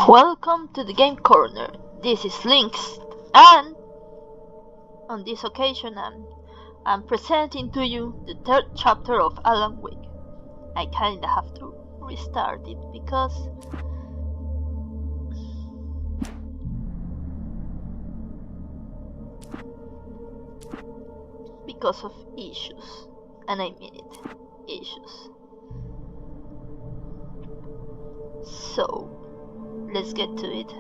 Welcome to the Game Corner. This is Lynx, and on this occasion I'm presenting to you the third chapter of Alan Wake. I kinda have to restart it because of issues, and I mean it, issues. So let's get to it.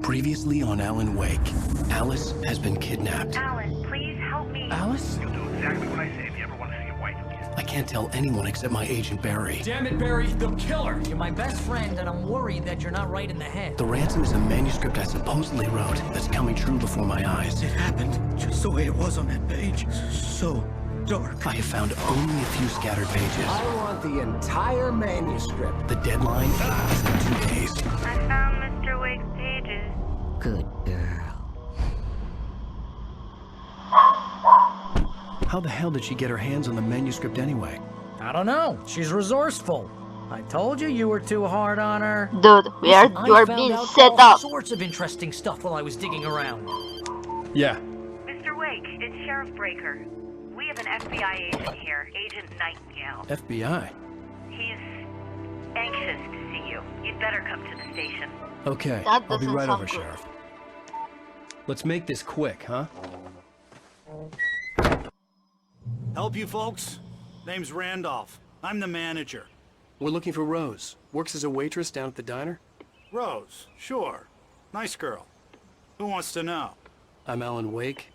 Previously on Alan Wake, Alice has been kidnapped. Alan, please help me. Alice? You'll do exactly what I say if you ever want to see your wife again. I can't tell anyone except my agent Barry. Damn it, Barry, they'll kill her! You're my best friend, and I'm worried that you're not right in the head. The ransom is a manuscript I supposedly wrote that's coming true before my eyes. It happened just the way it was on that page. So dark. I have found only a few scattered pages. I want the entire manuscript. The deadline is in 2 days. I found Mr. Wake's pages. Good girl. How the hell did she get her hands on the manuscript anyway? I don't know. She's resourceful. I told you were too hard on her. Dude, you are I found being out set all up. sorts of interesting stuff while I was digging around. Yeah. Mr. Wake, it's Sheriff Breaker. We have an FBI agent here, Agent Nightingale. FBI. He's anxious to see you. You'd better come to the station. Okay, That I'll be doesn't right sound over, good. Sheriff. Let's make this quick, huh? Help you folks? Name's Randolph. I'm the manager. We're looking for Rose. Works as a waitress down at the diner. Rose, sure. Nice girl. Who wants to know? I'm Alan Wake.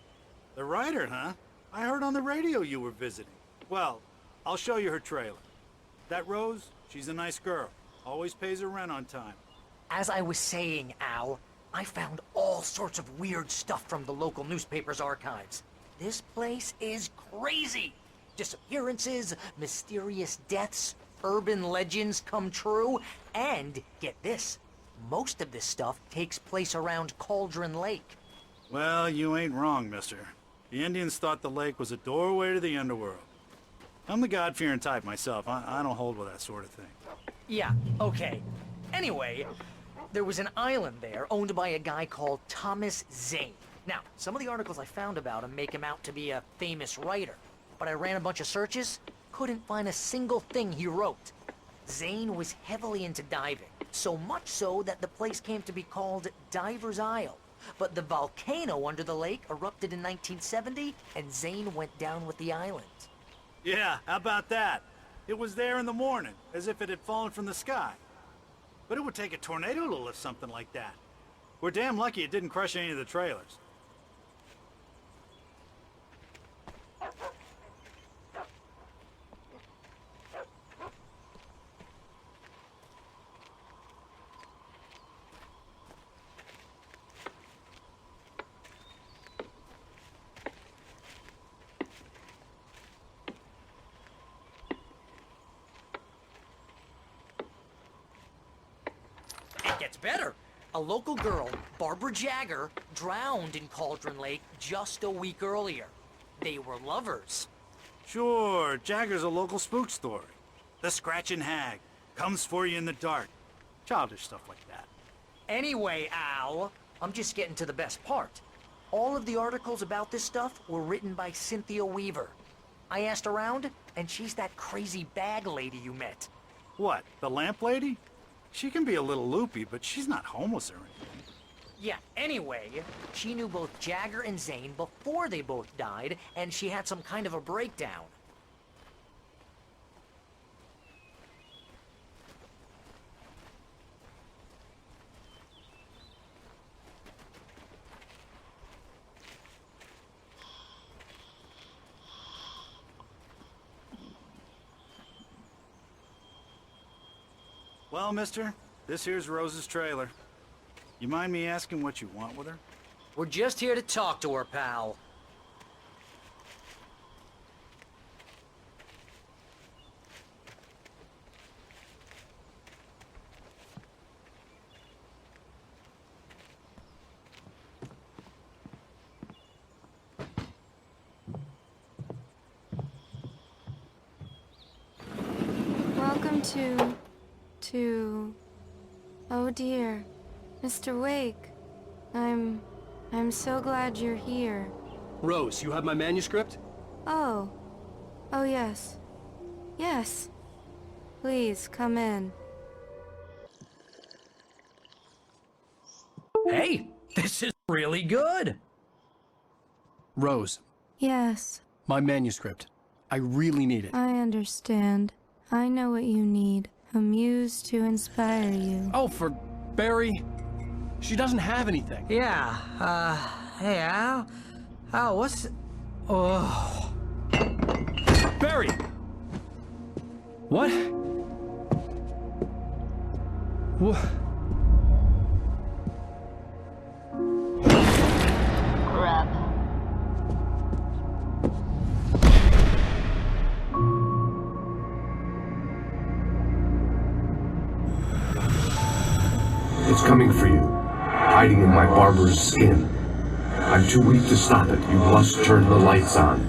The writer, huh? I heard on the radio you were visiting. Well, I'll show you her trailer. That Rose, she's a nice girl. Always pays her rent on time. As I was saying, Al, I found all sorts of weird stuff from the local newspaper's archives. This place is crazy. Disappearances, mysterious deaths, urban legends come true, and get this, most of this stuff takes place around Cauldron Lake. Well, you ain't wrong, mister. The Indians thought the lake was a doorway to the underworld. I'm the God-fearing type myself. I don't hold with that sort of thing. Yeah, okay. Anyway, there was an island there owned by a guy called Thomas Zane. Now, some of the articles I found about him make him out to be a famous writer, but I ran a bunch of searches, couldn't find a single thing he wrote. Zane was heavily into diving, so much so that the place came to be called Diver's Isle. But the volcano under the lake erupted in 1970, and Zane went down with the island. Yeah, how about that? It was there in the morning, as if it had fallen from the sky. But it would take a tornado to lift something like that. We're damn lucky it didn't crush any of the trailers. It gets better. A local girl, Barbara Jagger, drowned in Cauldron Lake just a week earlier. They were lovers. Sure, Jagger's a local spook story. The Scratching Hag comes for you in the dark. Childish stuff like that. Anyway, Al, I'm just getting to the best part. All of the articles about this stuff were written by Cynthia Weaver. I asked around, and she's that crazy bag lady you met. What, the lamp lady? She can be a little loopy, but she's not homeless or anything. Yeah, anyway, she knew both Jagger and Zane before they both died, and she had some kind of a breakdown. Well, mister, this here's Rose's trailer. You mind me asking what you want with her? We're just here to talk to her, pal. to... Oh dear, Mr. Wake. I'm so glad you're here. Rose, you have my manuscript? Oh. Oh yes. Yes. Please, come in. Hey, this is really good. Rose, Yes, my manuscript. I really need it. I understand. I know what you need. A muse to inspire you. Oh, for Barry. She doesn't have anything. Yeah, hey, Al? Al, what's... Oh... Barry! What? What? Crap. It's coming for you, hiding in my barber's skin. I'm too weak to stop it. You must turn the lights on.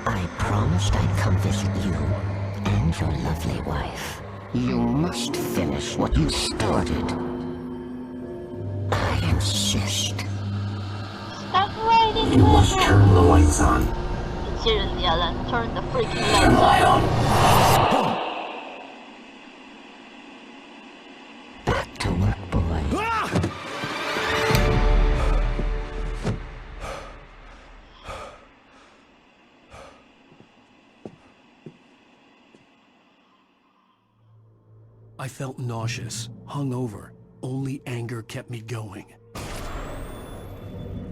I promised I'd come visit you and your lovely wife. You must finish what you started. I insist. Start writing. You must turn the lights on. Seriously, Alan, turn the freaking lights on. Back to work, boy. I felt nauseous, hungover. Only anger kept me going.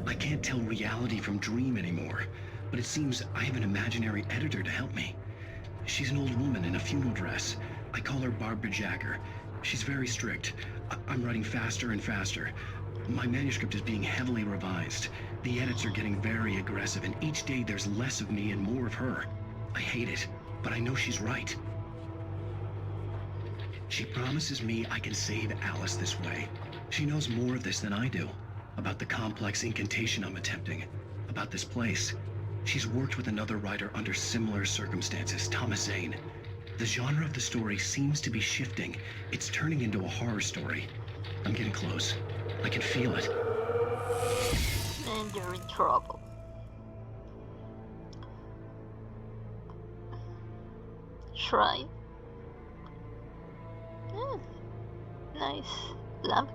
I can't tell reality from dream anymore, but it seems I have an imaginary editor to help me. She's an old woman in a funeral dress. I call her Barbara Jagger. She's very strict. I'm writing faster and faster. My manuscript is being heavily revised. The edits are getting very aggressive, and each day there's less of me and more of her. I hate it, but I know she's right. She promises me I can save Alice this way. She knows more of this than I do. About the complex incantation I'm attempting. About this place. She's worked with another writer under similar circumstances, Thomas Zane. The genre of the story seems to be shifting. It's turning into a horror story. I'm getting close. I can feel it. And you're in trouble. Shrine. Nice. Lamp.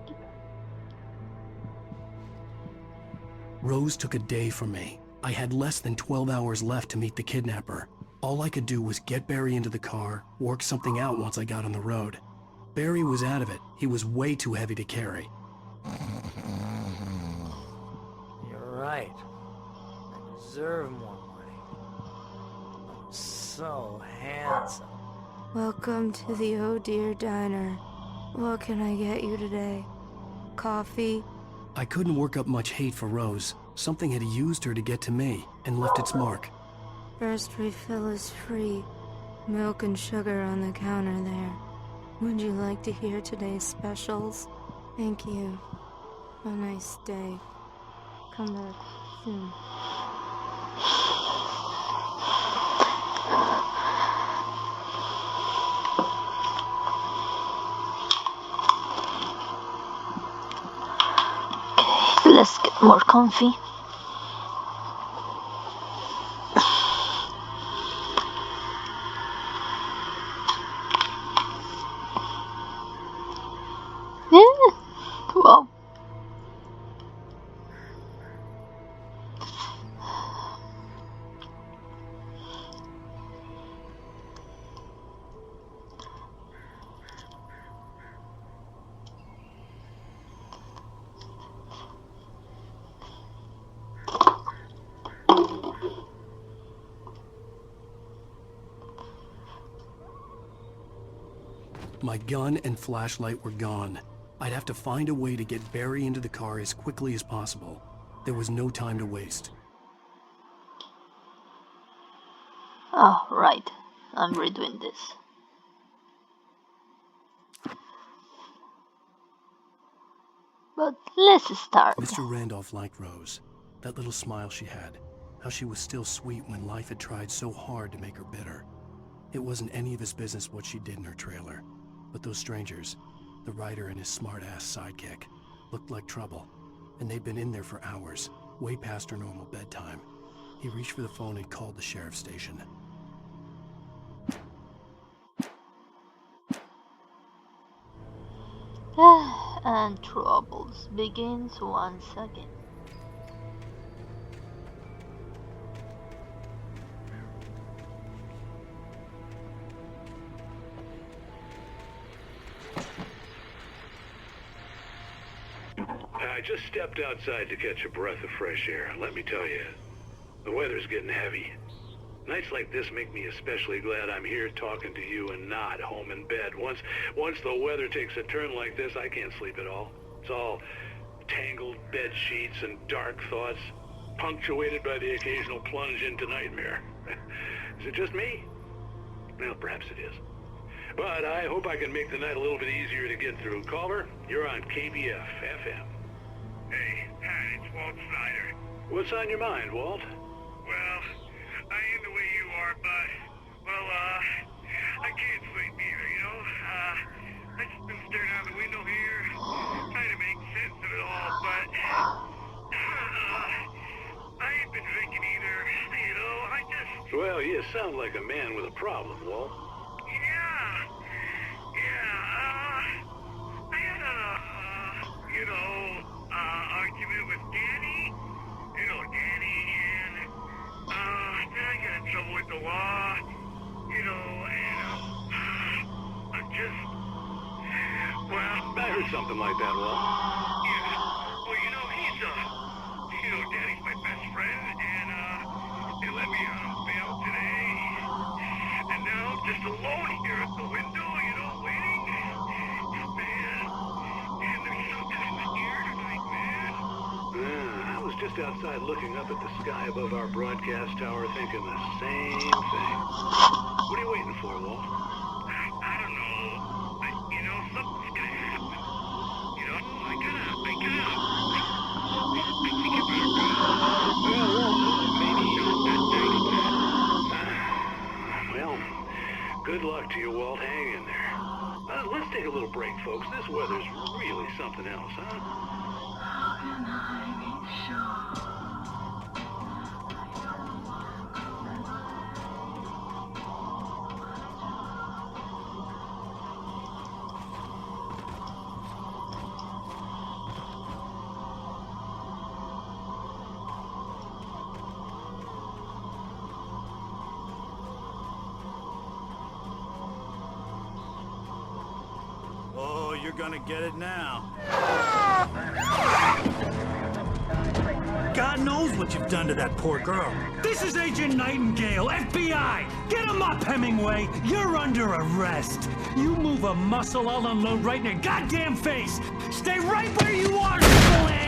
Rose took a day from me. I had less than 12 hours left to meet the kidnapper. All I could do was get Barry into the car, work something out once I got on the road. Barry was out of it. He was way too heavy to carry. You're right. I deserve more money. I'm so handsome. Welcome to the Oh Dear Diner. What can I get you today? Coffee? I couldn't work up much hate for Rose. Something had used her to get to me and left its mark. First refill is free. Milk and sugar on the counter there. Would you like to hear today's specials? Thank you. Have a nice day. Come back soon. Let's get more comfy. Wow. My gun and flashlight were gone. I'd have to find a way to get Barry into the car as quickly as possible. There was no time to waste. Oh, right. I'm redoing this. But let's start. Mr. Randolph liked Rose. That little smile she had. How she was still sweet when life had tried so hard to make her bitter. It wasn't any of his business what she did in her trailer, but those strangers, the writer and his smart-ass sidekick, looked like trouble, and they'd been in there for hours, way past her normal bedtime. He reached for the phone and called the sheriff's station. And troubles begins once again. I just stepped outside to catch a breath of fresh air. Let me tell you, the weather's getting heavy. Nights like this make me especially glad I'm here talking to you and not home in bed. Once the weather takes a turn like this, I can't sleep at all. It's all tangled bed sheets and dark thoughts, punctuated by the occasional plunge into nightmare. Is it just me? Well, perhaps it is. But I hope I can make the night a little bit easier to get through. Caller, you're on KBF FM. Hey, Pat, it's Walt Snyder. What's on your mind, Walt? Well, I am the way you are, but, I can't sleep either, you know? I just been staring out the window here, trying to make sense of it all, but, I ain't been drinking either, you know? Well, you sound like a man with a problem, Walt. I had argument with Danny, Danny, and, then I got in trouble with the law, and, I'm just, I heard something like that, Walt. yeah, well, he's, Danny's my best friend, and, they let me out on bail today, and now I'm just alone here at the window, waiting, man, and there's something in the air tonight, man. I was just outside looking up at the sky above our broadcast tower thinking the same thing. What are you waiting for, Walt? I don't know. Something's gonna happen. I think I better go. Well, good luck to you, Walt. Hang in there. Let's take a little break, folks. This weather's really something else, huh? How can I be sure? Oh, you're gonna get it now. God knows what you've done to that poor girl. This is Agent Nightingale, FBI! Get him up, Hemingway! You're under arrest! You move a muscle, I'll unload right in your goddamn face! Stay right where you are, Spillane!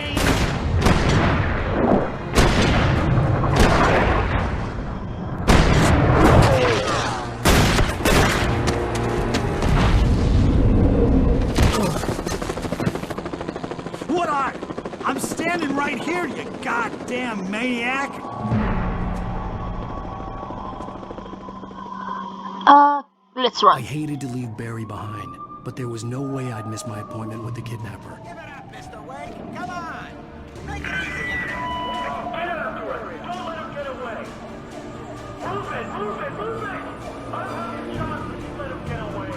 I'm standing right here, you goddamn maniac! Let's run. I hated to leave Barry behind, but there was no way I'd miss my appointment with the kidnapper. Give it up, Mr. Wake! Come on! Make it easy on him! Get after it! Don't let him get away! Move it! I'll have you shot if you let him get away!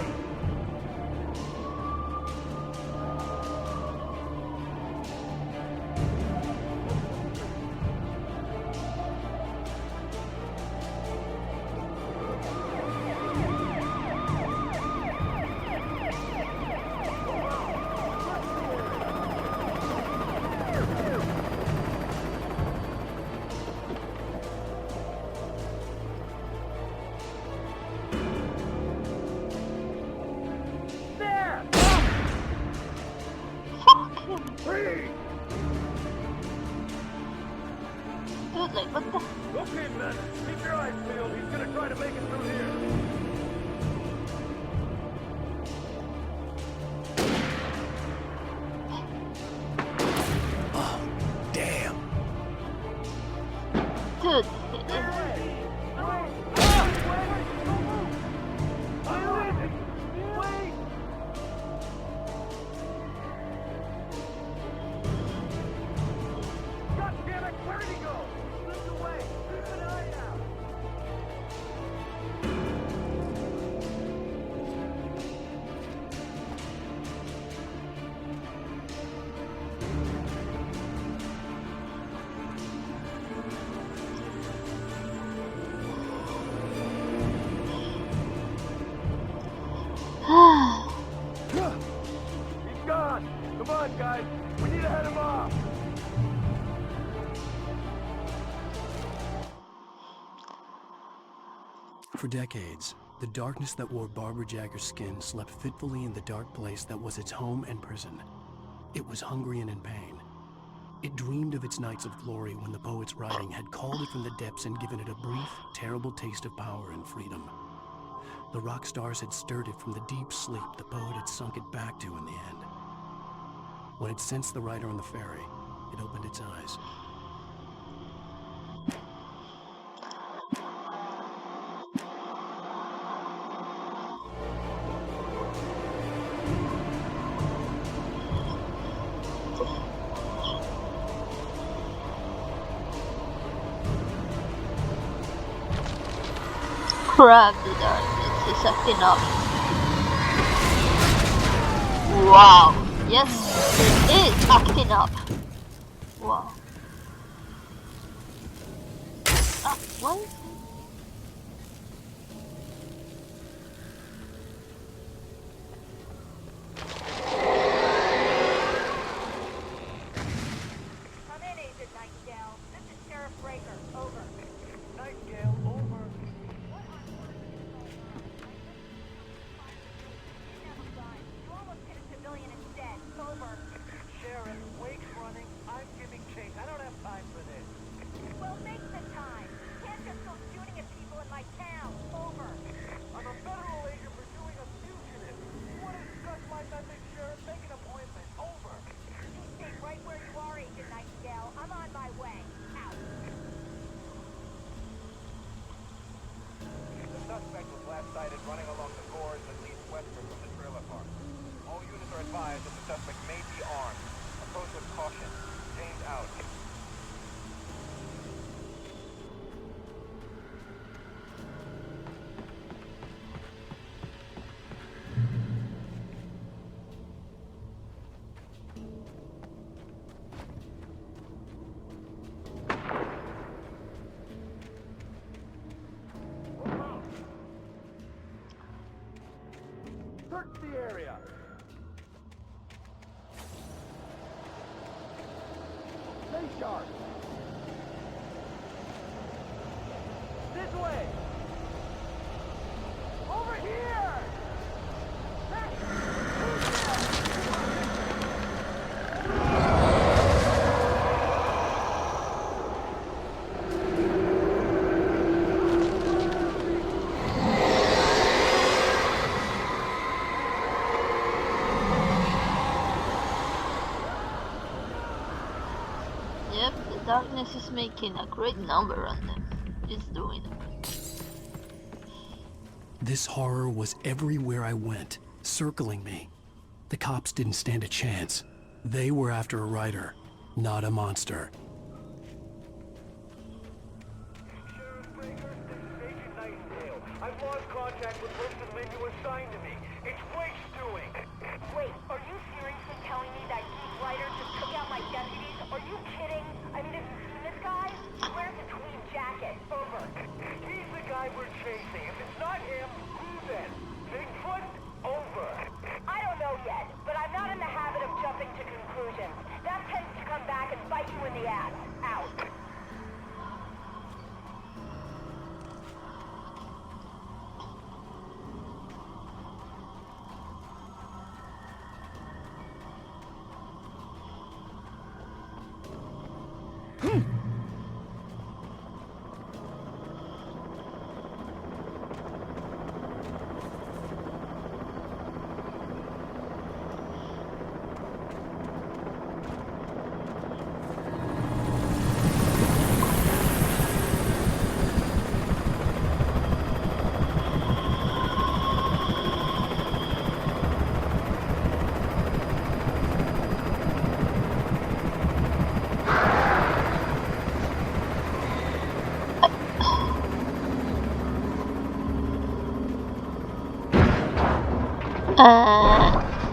Dude, like, what the? Okay, man. Keep your eyes peeled. He's gonna try to make it through here. Oh, damn. Dude. Come on, guys. We need to head him off. For decades, the darkness that wore Barbara Jagger's skin slept fitfully in the dark place that was its home and prison. It was hungry and in pain. It dreamed of its nights of glory when the poet's writing had called it from the depths and given it a brief, terrible taste of power and freedom. The rock stars had stirred it from the deep sleep the poet had sunk it back to in the end. When it sensed the writer on the ferry, it opened its eyes. Crap, the darkness is acting up. Wow, yes, it is acting up. Wow. What? Come in, Agent Nightingale. This is Sheriff Breaker. Over. Nightingale, over. You almost hit a civilian instead. Over. Sheriff, Wake's running. I'm giving chase. I don't have time for this. Well, make the time. You can't just go shooting at people in my town. Over. I'm a federal agent pursuing a fugitive. You want to discuss my method, Sheriff? Make an appointment. Over. You stay right where you are, Agent Nightingale. I'm on my way. Out. The suspect was last sighted running along the gorge that leads westward from the trailer park. All units are advised that the suspect may be armed. Approach with caution. James out. Search the area. Stay sharp. This way. Over here. Yep, the darkness is making a great number on them. It's doing it. This horror was everywhere I went, circling me. The cops didn't stand a chance. They were after a writer, not a monster. Sheriff Breaker, this is Agent Nightingale. I've lost contact with most of the men you assigned to me. It's Wake's doing. Wait, are you seriously telling me that geek writer just took out my deputies? Are you kidding? I mean, have you seen this guy? He wears a tweed jacket. Over. He's the guy we're chasing. If it's not him, who then? Bigfoot? Over. I don't know yet, but I'm not in the habit of jumping to conclusions. That tends to come back and bite you in the ass. Out.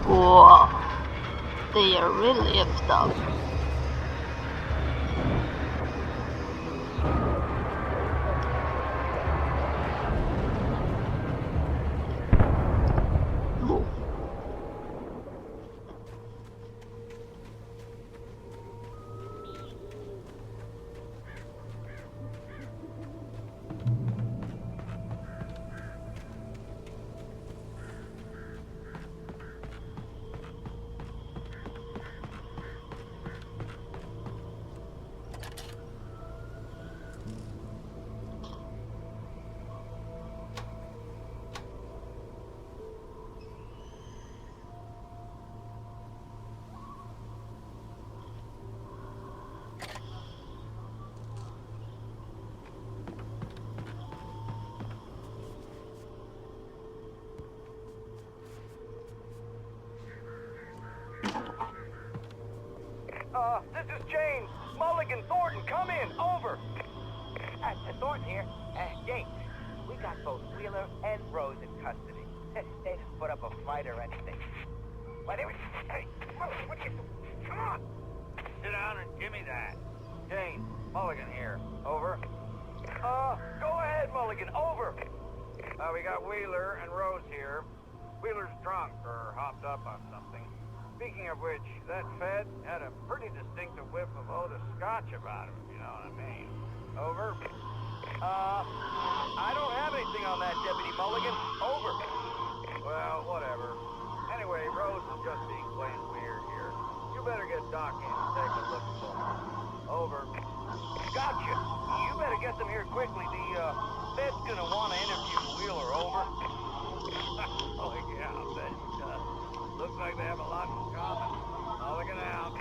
Wow. They are really effed up. This is James. Mulligan, Thornton, come in. Over. Thornton here. James, we got both Wheeler and Rose in custody. They didn't put up a fight or anything. But anyway, hey, what are you doing? Come on. Sit down and give me that. James, Mulligan here. Over. Go ahead, Mulligan. Over. We got Wheeler and Rose here. Wheeler's drunk or hopped up on something. Speaking of which, that Fed had a pretty distinctive whiff of Oda Scotch about him, if you know what I mean. Over. I don't have anything on that, Deputy Mulligan. Over. Well, whatever. Anyway, Rose is just being plain weird here. You better get Doc in and take a look for her. Over. Gotcha. You better get them here quickly. The Fed's gonna want to interview Wheeler. Over. Oh, yeah, I bet he does. Looks like they have a lot in common. Mulligan out.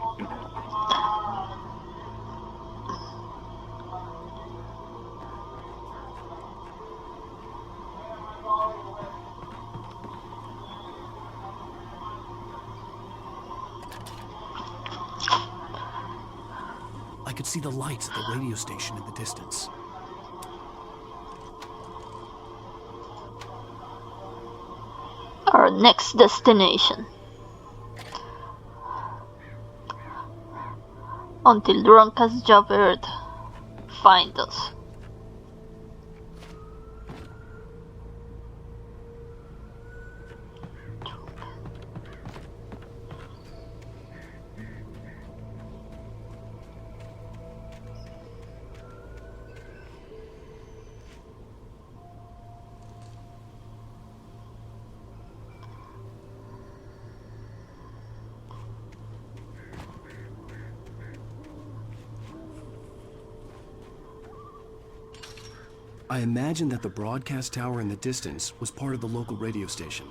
I could see the lights at the radio station in the distance. Our next destination. Until drunk as Javert find us. I imagined that the broadcast tower in the distance was part of the local radio station.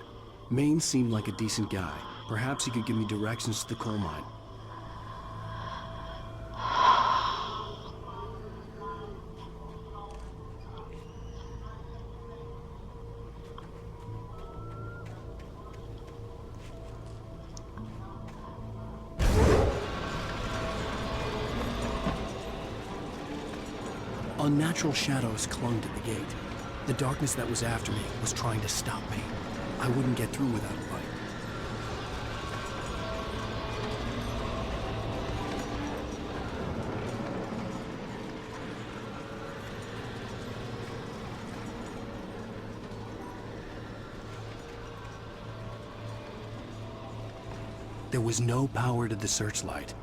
Maine seemed like a decent guy. Perhaps he could give me directions to the coal mine. Unnatural shadows clung to the gate. The darkness that was after me was trying to stop me. I wouldn't get through without a light. There was no power to the searchlight.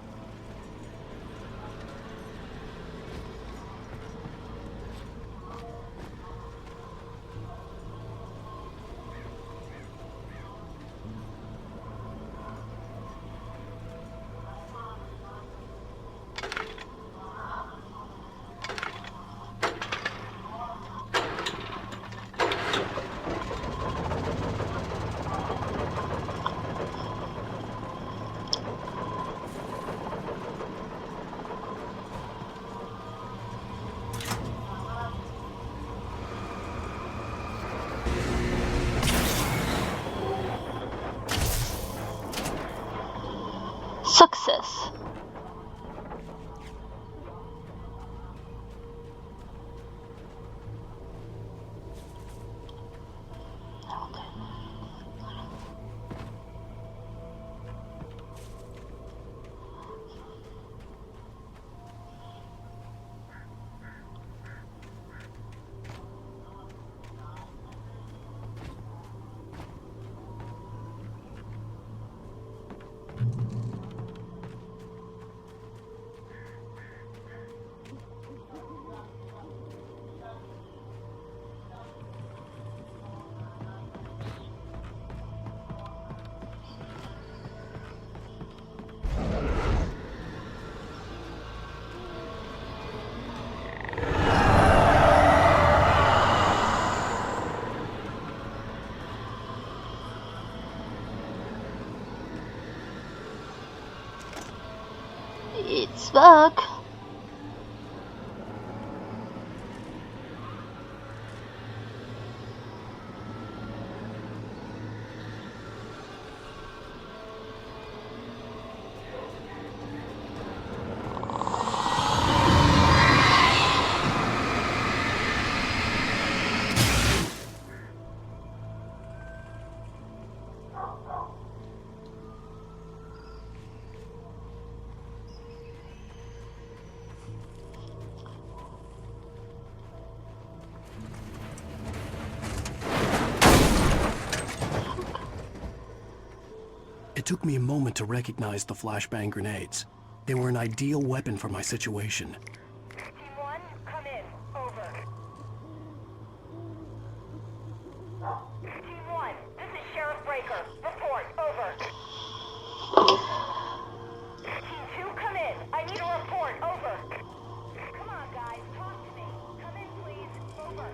Success. It's back. took me a moment to recognize the flashbang grenades. They were an ideal weapon for my situation. Team 1, come in. Over. Team 1, this is Sheriff Breaker. Report. Over. Team 2, come in. I need a report. Over. Come on, guys. Talk to me. Come in, please. Over.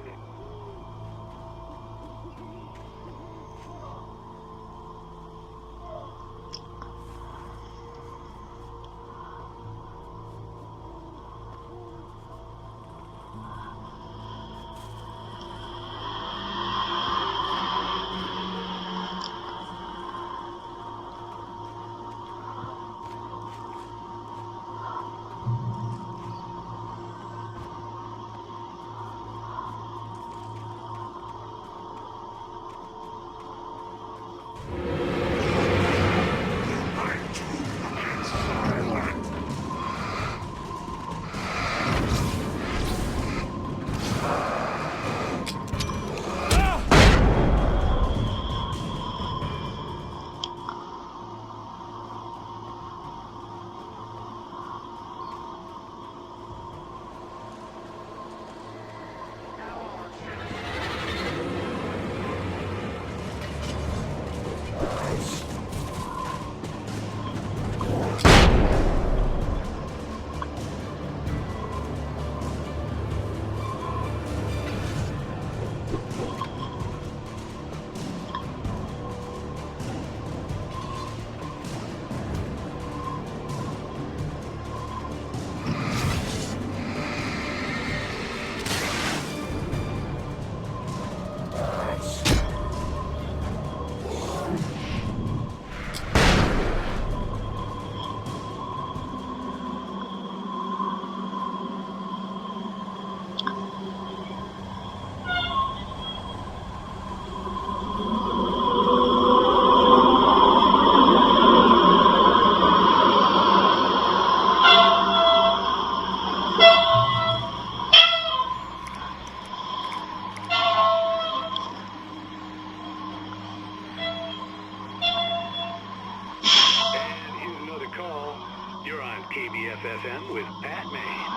KBFFM with Pat Maine.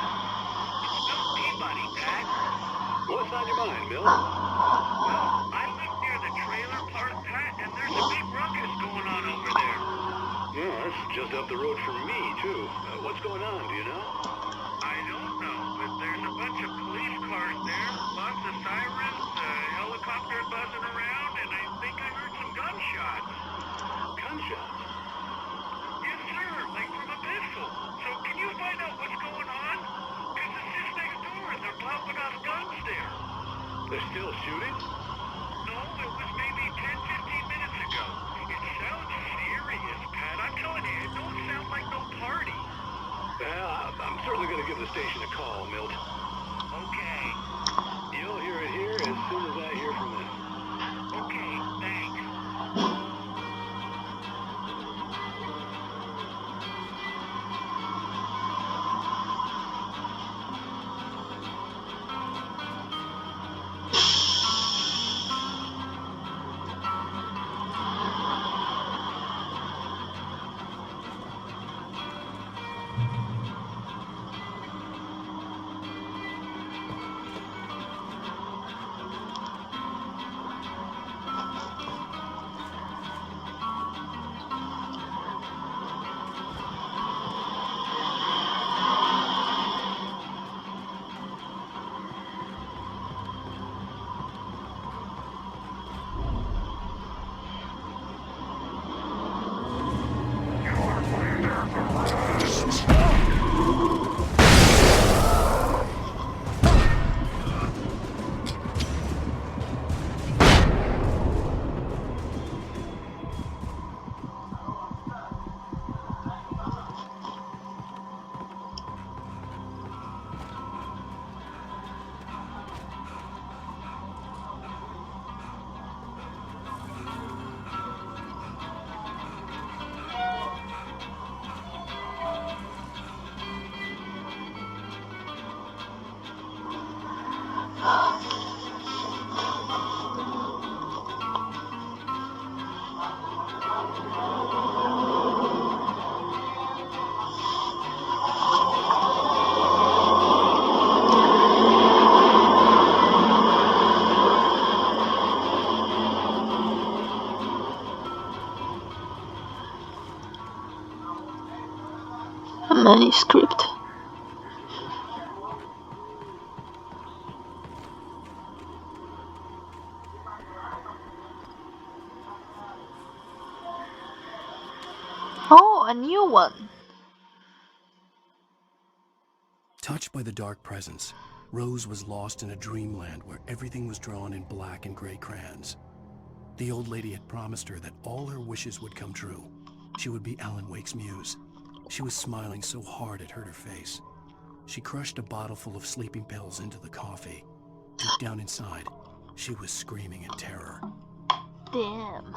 Hey, buddy, Pat. What's on your mind, Bill? Well, I live near the trailer park, Pat, and there's a big ruckus going on over there. Yeah, that's just up the road from me, too. What's going on, do you know? I don't know, but there's a bunch of police cars there, lots of sirens, helicopters buzzing around, and I think I heard some gunshots. Gunshots? Yes, sir, like from a pistol. So can you find out what's going on? Because it's just next door and they're popping off guns there. They're still shooting? No, it was maybe 10-15 minutes ago. It sounds serious, Pat. I'm telling you, it don't sound like no party. Well, I'm certainly going to give the station a call, Milt. Okay. You'll hear it here as soon as I hear from them. Okay, thanks. A manuscript. Oh, a new one. Touched by the dark presence, Rose was lost in a dreamland where everything was drawn in black and gray crayons. The old lady had promised her that all her wishes would come true. She would be Alan Wake's muse. She was smiling so hard it hurt her face. She crushed a bottle full of sleeping pills into the coffee. Deep down inside, she was screaming in terror. Damn.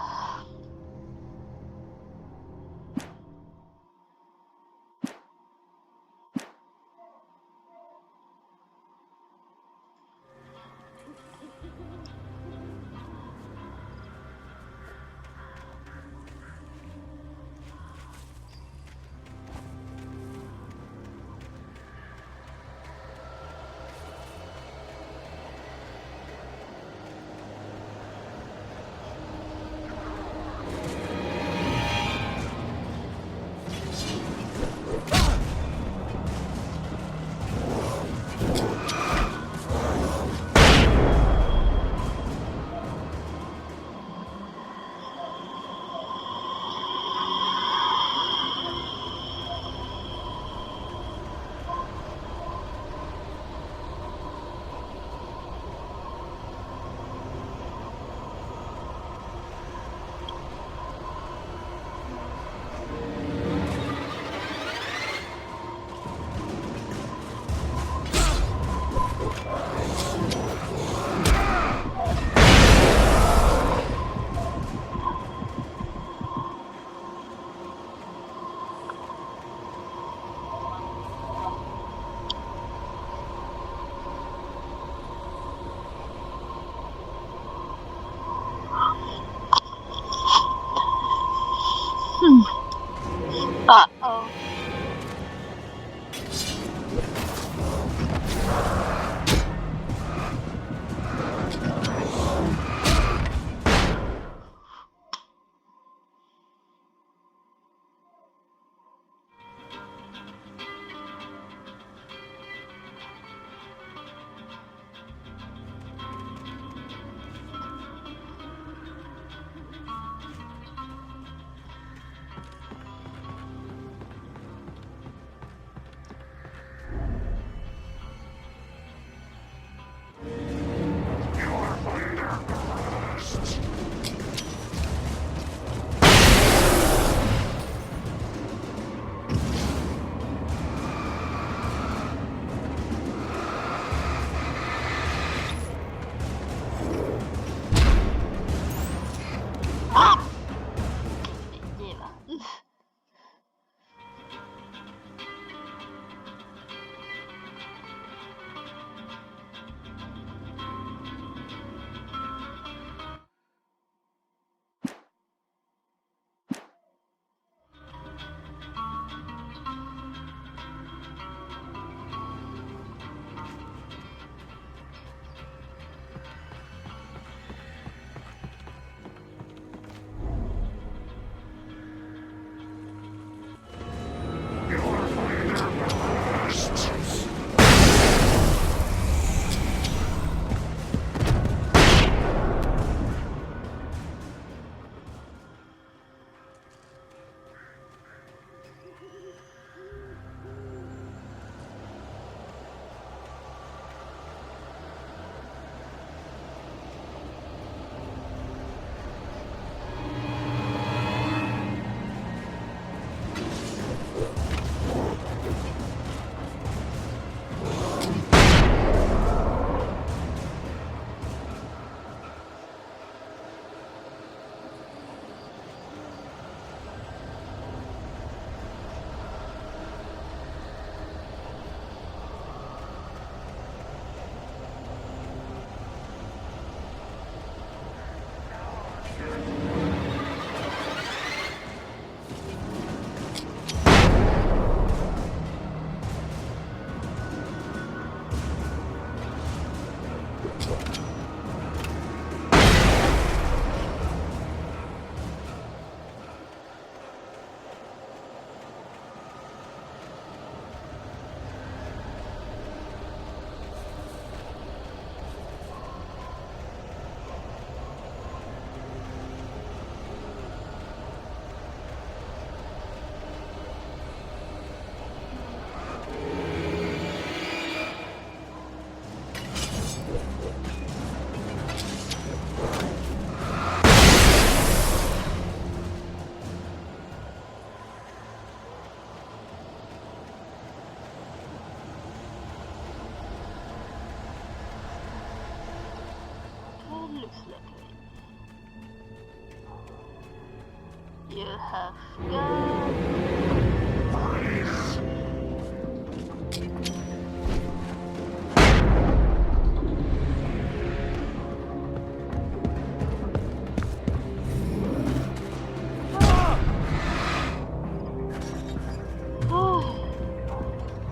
have got...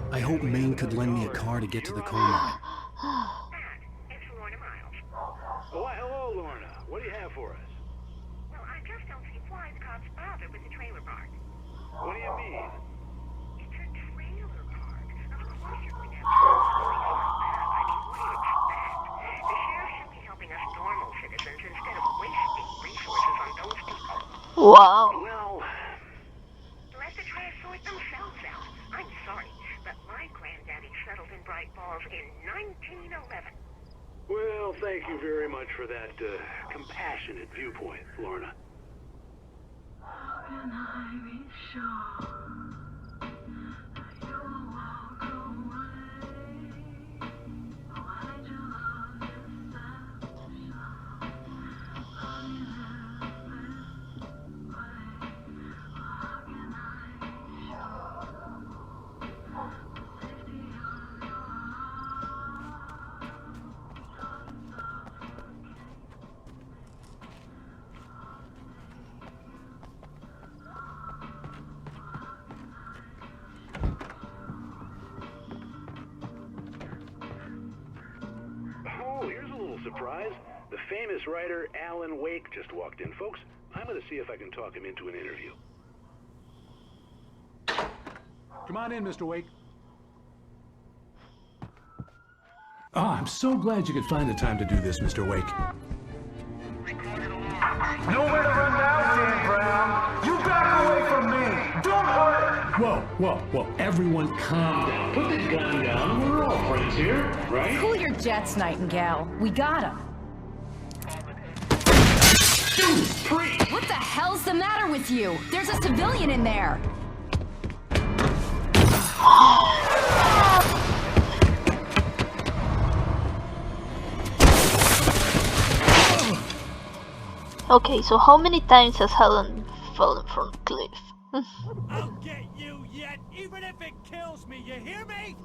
I hope Maine could lend me a car to get to the coal mine. Why, hello, Lorna. What do you have for us? Well, I just don't see why the cops bother with the trailer park. What do you mean? It's a trailer park. Of course you're going to have to police like that. I mean, what do you expect? The sheriff should be helping us normal citizens instead of wasting resources on those people. Wow. Well, Let the trash sort themselves out. I'm sorry, but my granddaddy settled in Bright Falls in 1911. well, thank you very much for that compassionate viewpoint, Lorna. How can I be sure that you'll walk away? Why'd you love deception? Honey, live this way. How can I be sure? Safety of your Oh, here's a little surprise. The famous writer Alan Wake just walked in. Folks, I'm going to see if I can talk him into an interview. Come on in, Mr. Wake. Oh, I'm so glad you could find the time to do this, Mr. Wake. Nowhere to run now, Dan Brown. You back away from me. Don't hurt. Whoa, everyone calm down. Put the gun down. We're all friends here, right? Cool your jets, Nightingale. We got him. What the hell's the matter with you? There's a civilian in there. Okay, so how many times has Helen fallen from the cliff? I'll get you yet, even if it kills me. You hear me?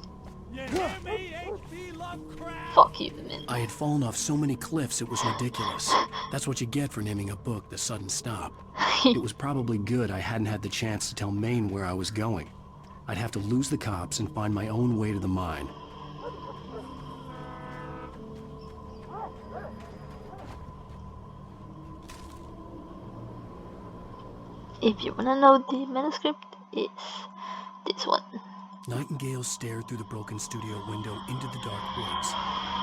You hear me, H.P. Lovecraft? Fuck you, man. I had fallen off so many cliffs it was ridiculous. That's what you get for naming a book The Sudden Stop. It was probably good I hadn't had the chance to tell Maine where I was going. I'd have to lose the cops and find my own way to the mine. If you wanna know the manuscript, it's this one. Nightingale stared through the broken studio window into the dark woods.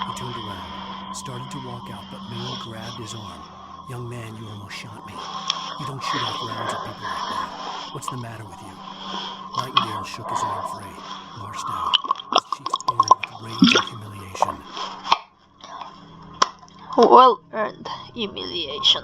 He turned around, started to walk out, but Maine grabbed his arm. Young man, you almost shot me. You don't shoot off rounds at people like that. What's the matter with you? Nightingale shook his arm free, marched out, his cheeks burned with rage and humiliation. Well-earned humiliation.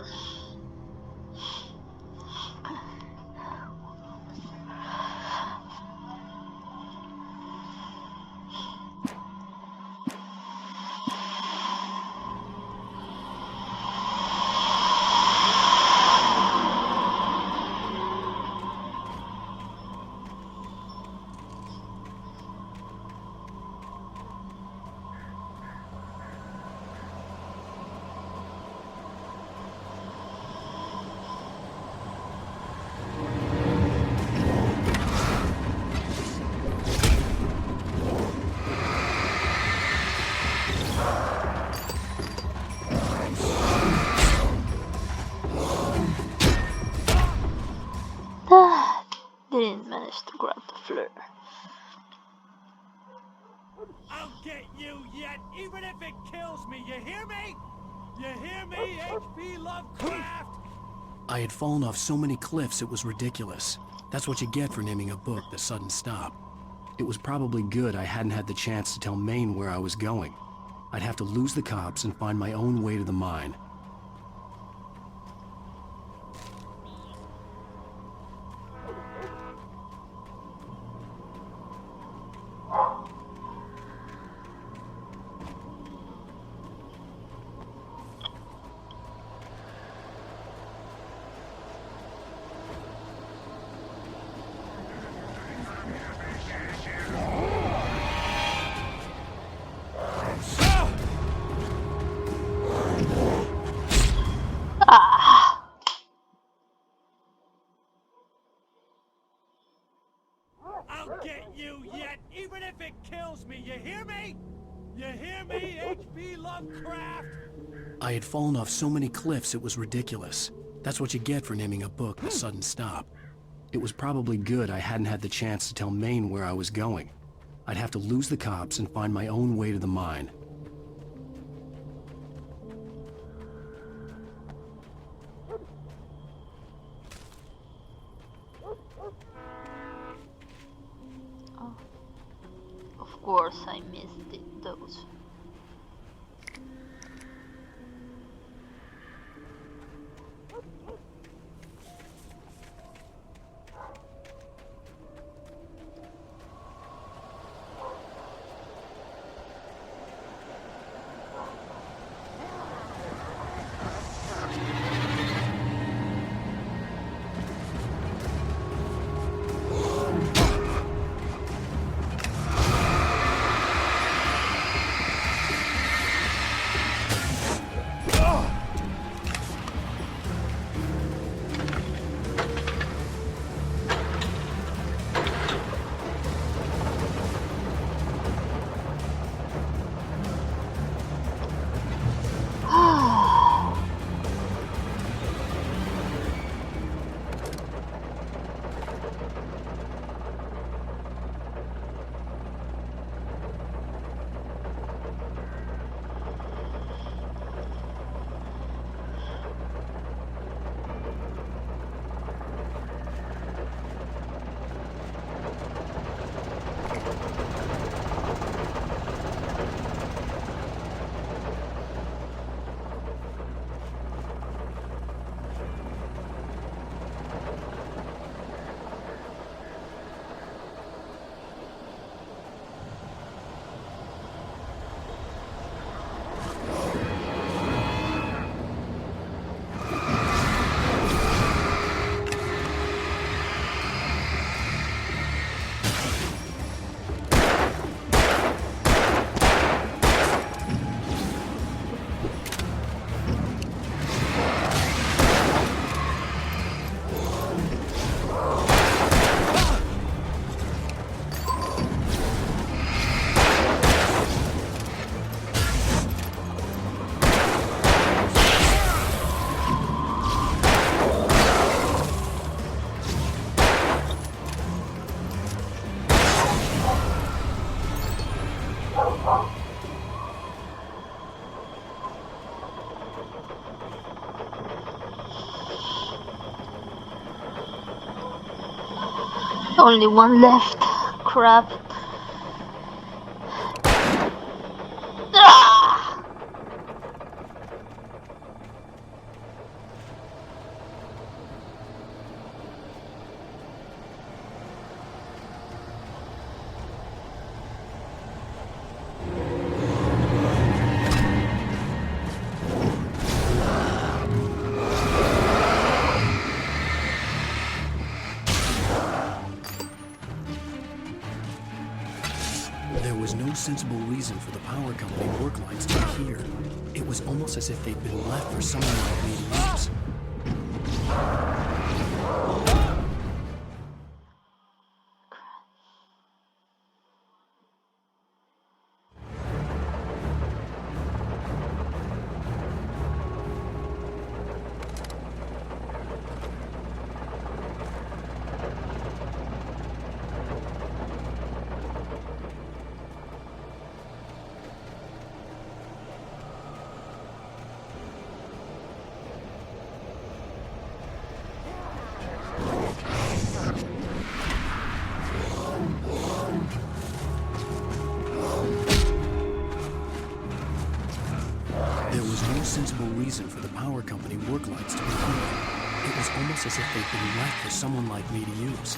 Didn't manage to grab the flare. I'll get you yet, even if it kills me. You hear me? You hear me, H.P. Lovecraft? I had fallen off so many cliffs it was ridiculous. That's what you get for naming a book The Sudden Stop. It was probably good I hadn't had the chance to tell Maine where I was going. I'd have to lose the cops and find my own way to the mine. I'll get you yet, even if it kills me. You hear me? You hear me, H.P. Lovecraft? I had fallen off so many cliffs it was ridiculous. That's what you get for naming a book The Sudden Stop. It was probably good I hadn't had the chance to tell Maine where I was going. I'd have to lose the cops and find my own way to the mine. Oh. Of course I missed those. Only one left. Crap. Ah! There was no sensible reason for the power company work lights to be here. It was almost as if they'd been left for someone like me to use. Sensible reason for the power company work lights to be here. It was almost as if they'd been left for someone like me to use.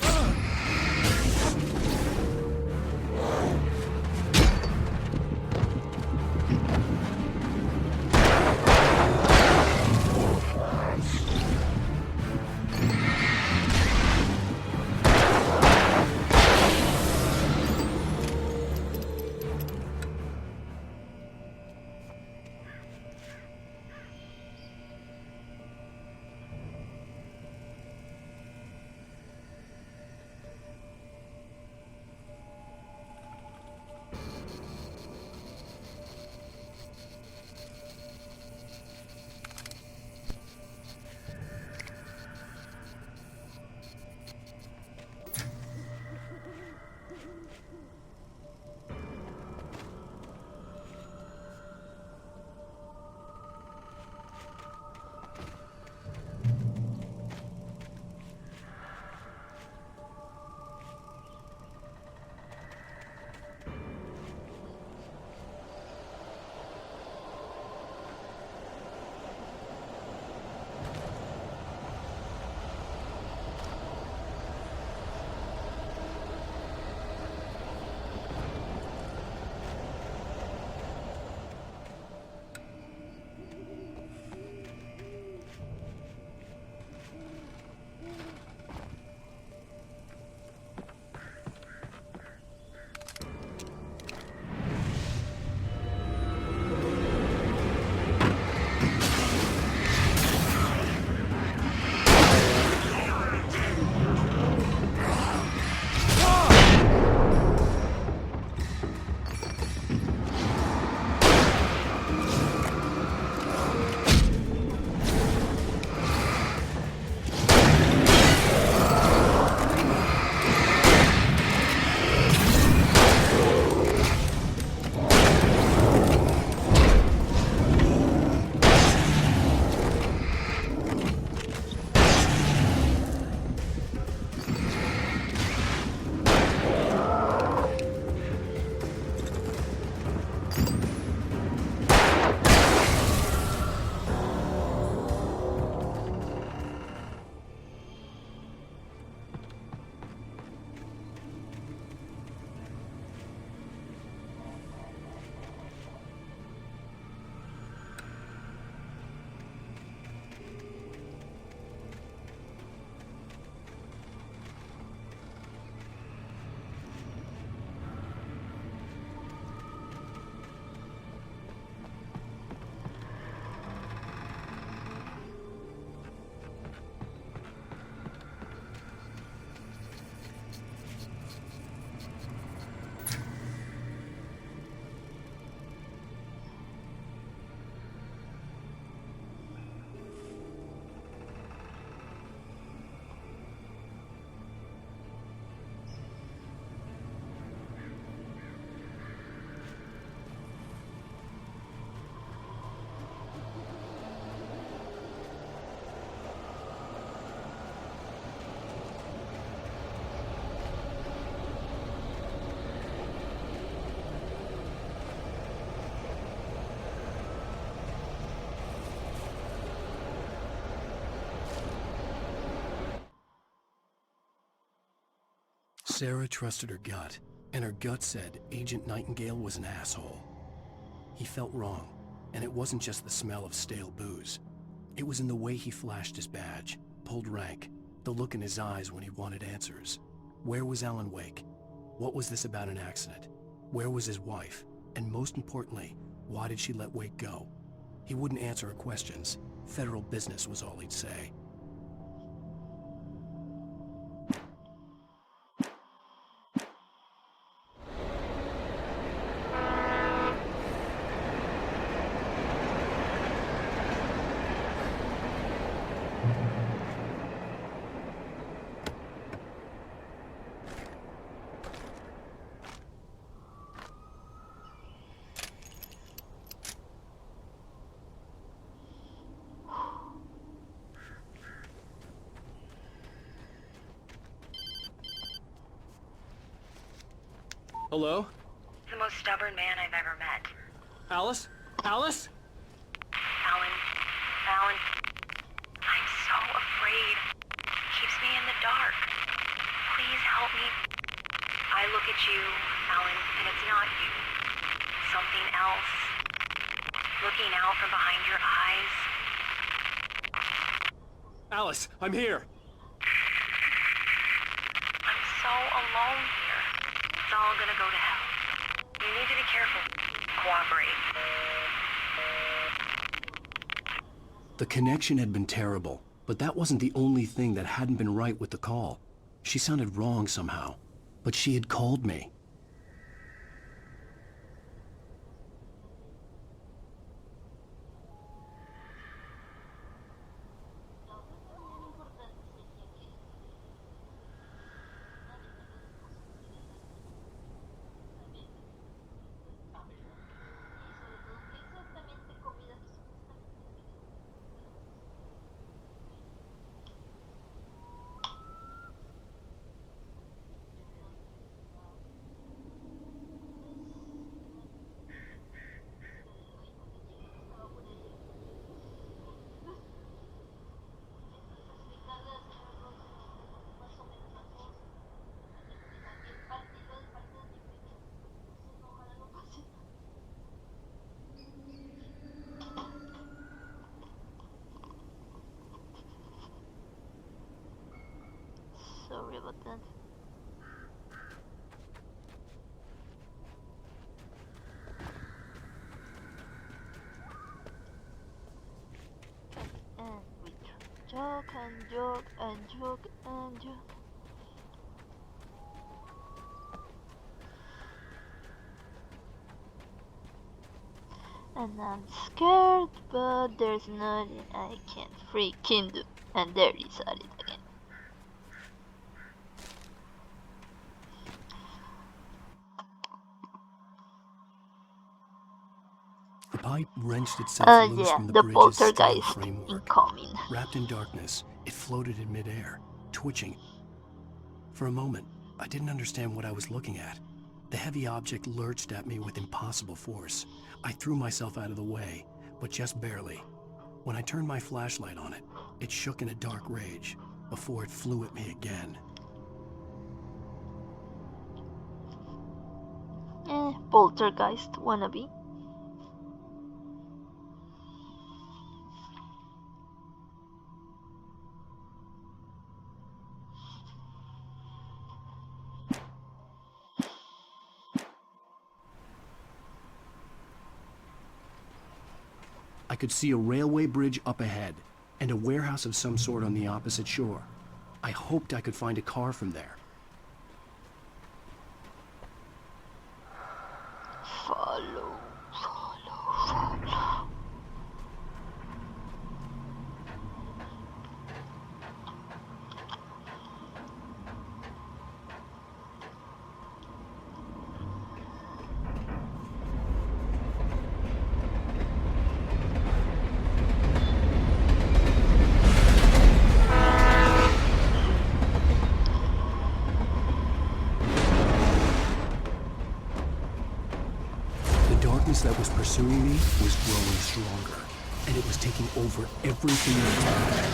Sarah trusted her gut, and her gut said Agent Nightingale was an asshole. He felt wrong, and it wasn't just the smell of stale booze. It was in the way he flashed his badge, pulled rank, the look in his eyes when he wanted answers. Where was Alan Wake? What was this about an accident? Where was his wife? And most importantly, why did she let Wake go? He wouldn't answer her questions. Federal business was all he'd say. Hello? The most stubborn man I've ever met. Alice? Alice? Alan. Alan. I'm so afraid. He keeps me in the dark. Please help me. I look at you, Alan, and it's not you. Something else. Looking out from behind your eyes. Alice, I'm here. I'm so alone here. It's all gonna go to hell. You need to be careful. Cooperate. The connection had been terrible, but that wasn't the only thing that hadn't been right with the call. She sounded wrong somehow, but she had called me. Sorry about that. And we joke and joke and joke and joke. And I'm scared, but there's nothing I can freaking do. And there is at it again. The pipe wrenched itself loose from the the bridge's steel poltergeist framework. incoming. Wrapped in darkness, it floated in midair, twitching. For a moment, I didn't understand what I was looking at. The heavy object lurched at me with impossible force. I threw myself out of the way, but just barely. When I turned my flashlight on it, it shook in a dark rage before it flew at me again. Poltergeist wannabe. I could see a railway bridge up ahead, and a warehouse of some sort on the opposite shore. I hoped I could find a car from there. Follow. That was pursuing me was growing stronger, and it was taking over everything in its path.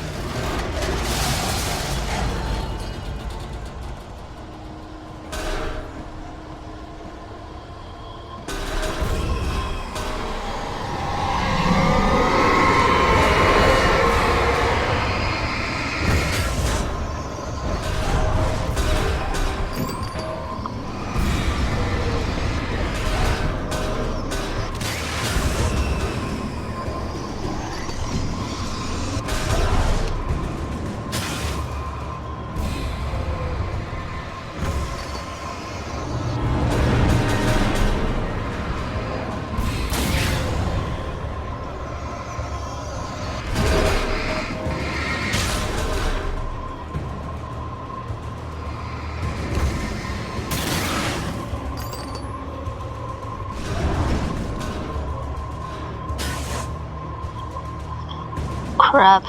crap.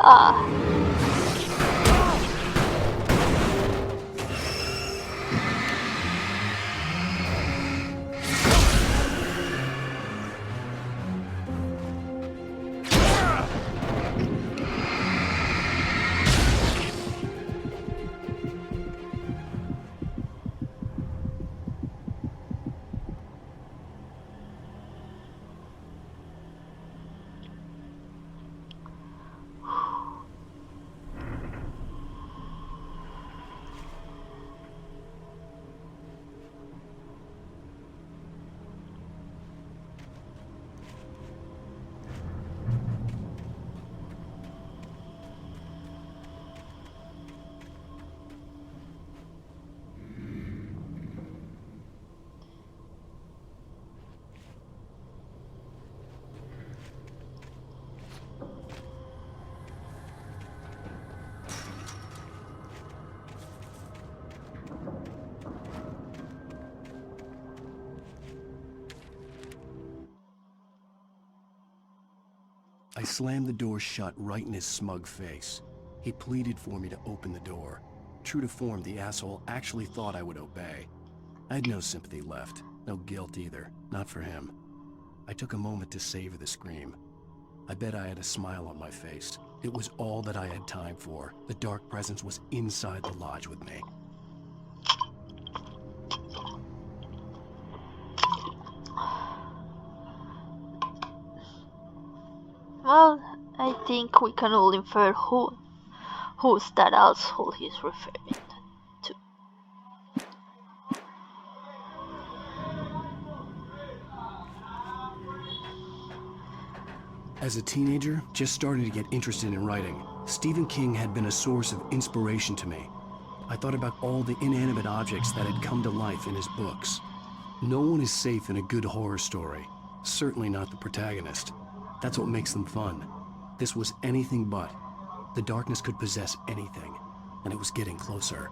Ah. I slammed the door shut right in his smug face. He pleaded for me to open the door. True to form, the asshole actually thought I would obey. I had no sympathy left, no guilt either, not for him. I took a moment to savor the scream. I bet I had a smile on my face. It was all that I had time for. The dark presence was inside the lodge with me. Well, I think we can all infer who's that asshole he's referring to. As a teenager, just starting to get interested in writing, Stephen King had been a source of inspiration to me. I thought about all the inanimate objects that had come to life in his books. No one is safe in a good horror story, certainly not the protagonist. That's what makes them fun. This was anything but. The darkness could possess anything, and it was getting closer.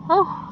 Oh.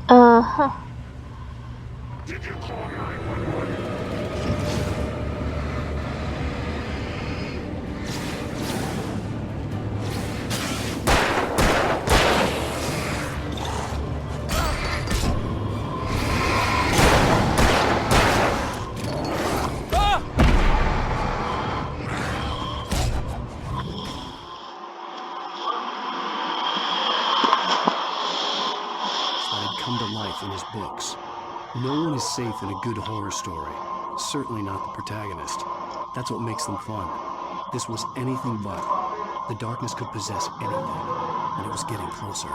Uh-huh. Did you call 911? In his books. No one is safe in a good horror story, certainly not the protagonist. That's what makes them fun. This was anything but. The darkness could possess anything, and it was getting closer.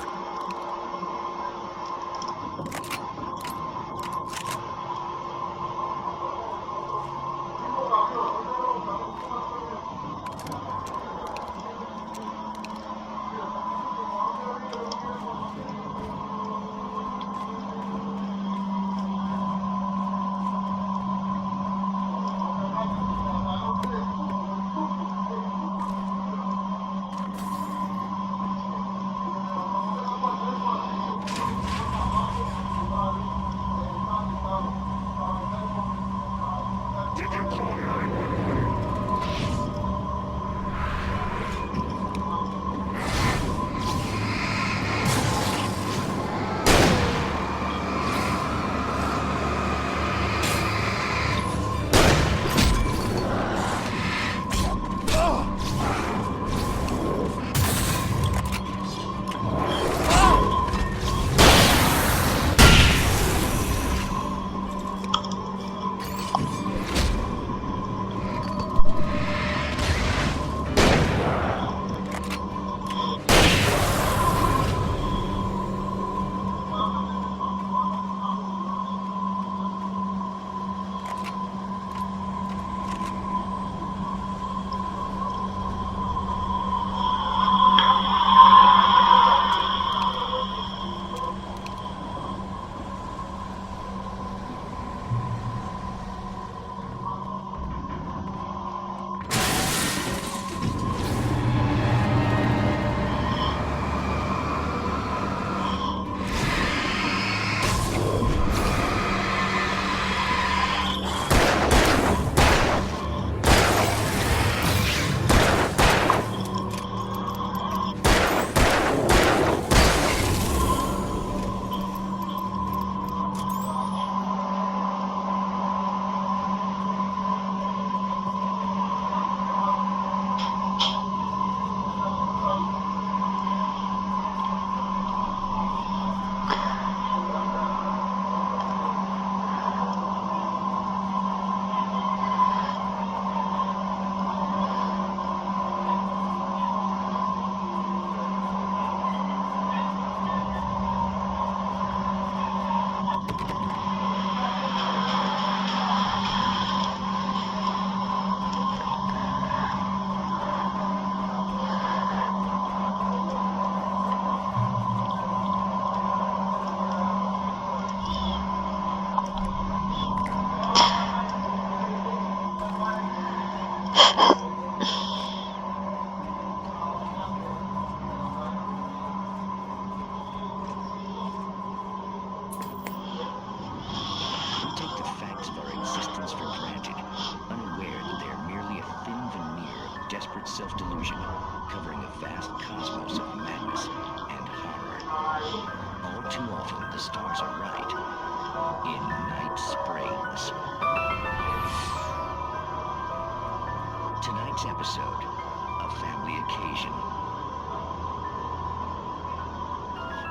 desperate self-delusion, covering a vast cosmos of madness and horror. All too often, the stars are right. In Night Springs. Tonight's episode, A Family Occasion.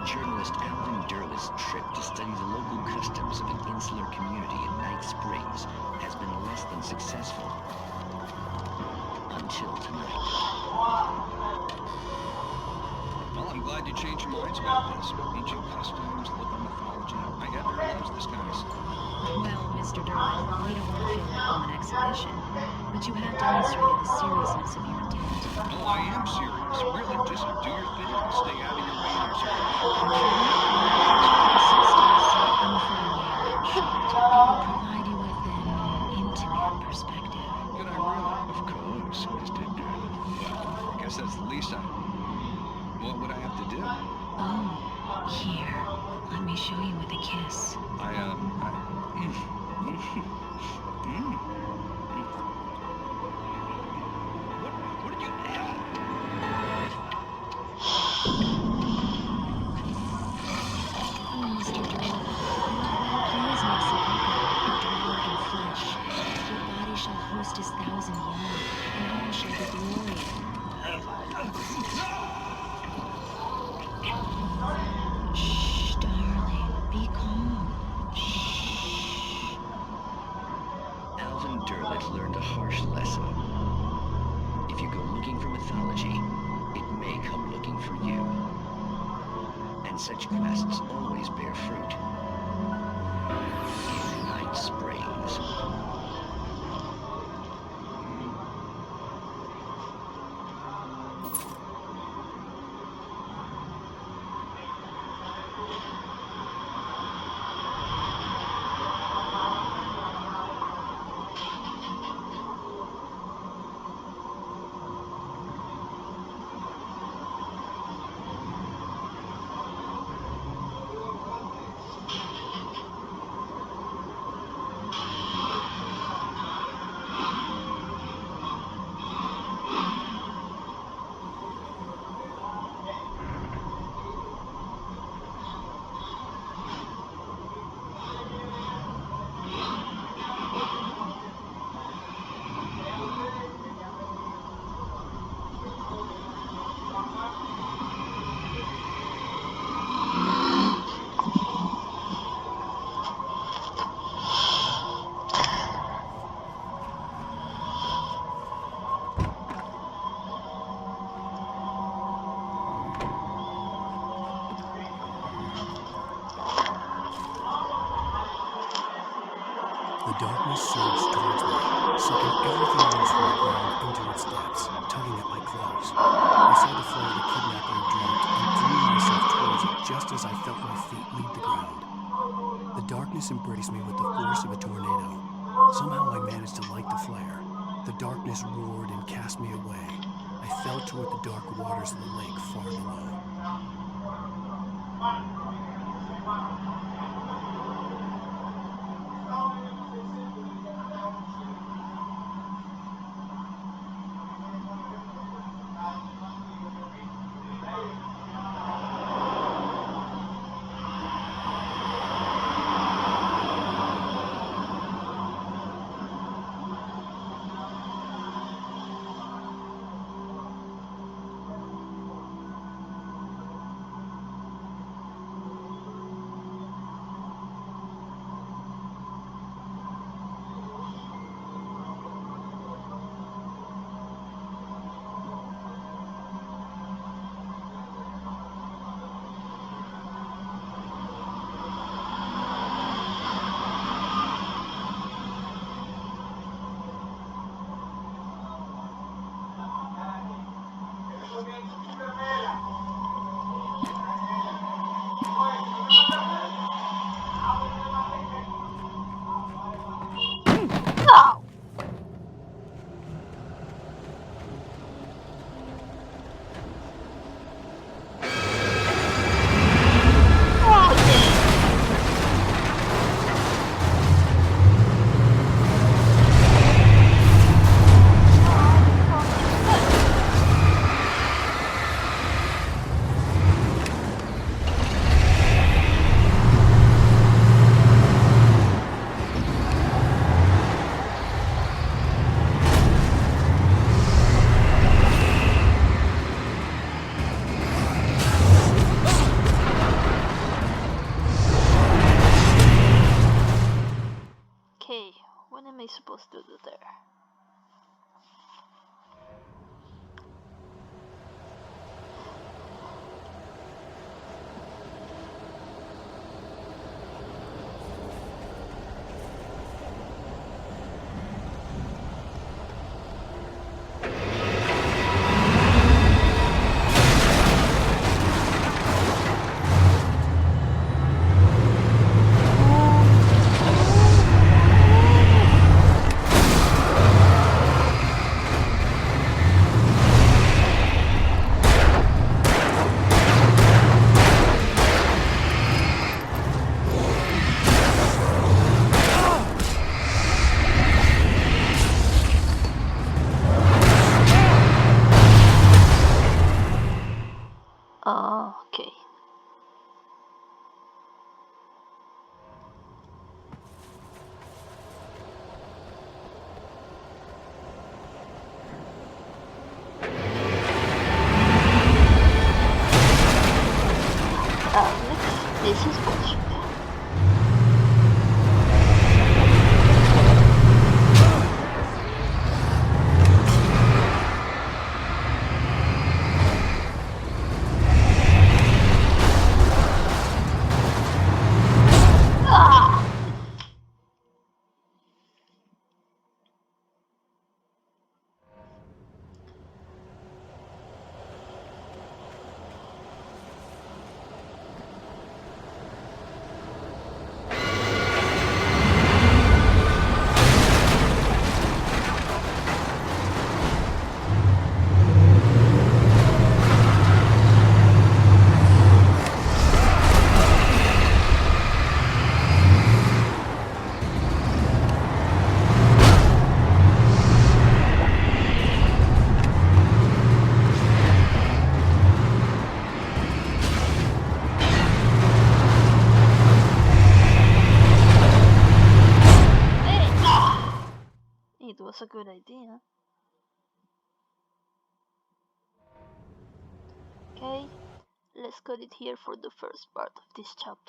Journalist Alvin Derle's trip to study the local customs of an insular community in Night Springs has been less than successful. Until tonight. Well, I'm glad you changed your minds about this. Ancient customs, local mythology. My editor loves this kind of stuff. Well, Mr. Derwin, we don't want to feel like home an exhibition, but you have demonstrated the seriousness of your intent. Oh, I am serious. Really, just do your thing and stay out of your way and observe. I'm friendly and short. It will provide you with an intimate perspective. Could I really? Of course, Mr. Derwin. Well, I guess that's the least I... What would I have to do? Oh, here. Let me show you with a kiss. What did you... Oh, Mr. Derwin, your clothes make sepulchre, but dwell in flesh. Your body shall host his 1,000 young, and all shall be glorious. Shh, darling, be calm. Shh. Alvin Derle learned a harsh lesson. If you go looking for mythology, it may come looking for you. And such quests always bear fruit. In Night Springs. The darkness surged towards me, sucking everything loose from the ground into its depths, tugging at my clothes. I saw the flare the kidnapper had dropped and threw myself towards it just as I felt my feet leave the ground. The darkness embraced me with the force of a tornado. Somehow I managed to light the flare. The darkness roared and cast me away. I fell toward the dark waters of the lake far below. was a good idea. Okay, let's cut it here for the first part of this chapter.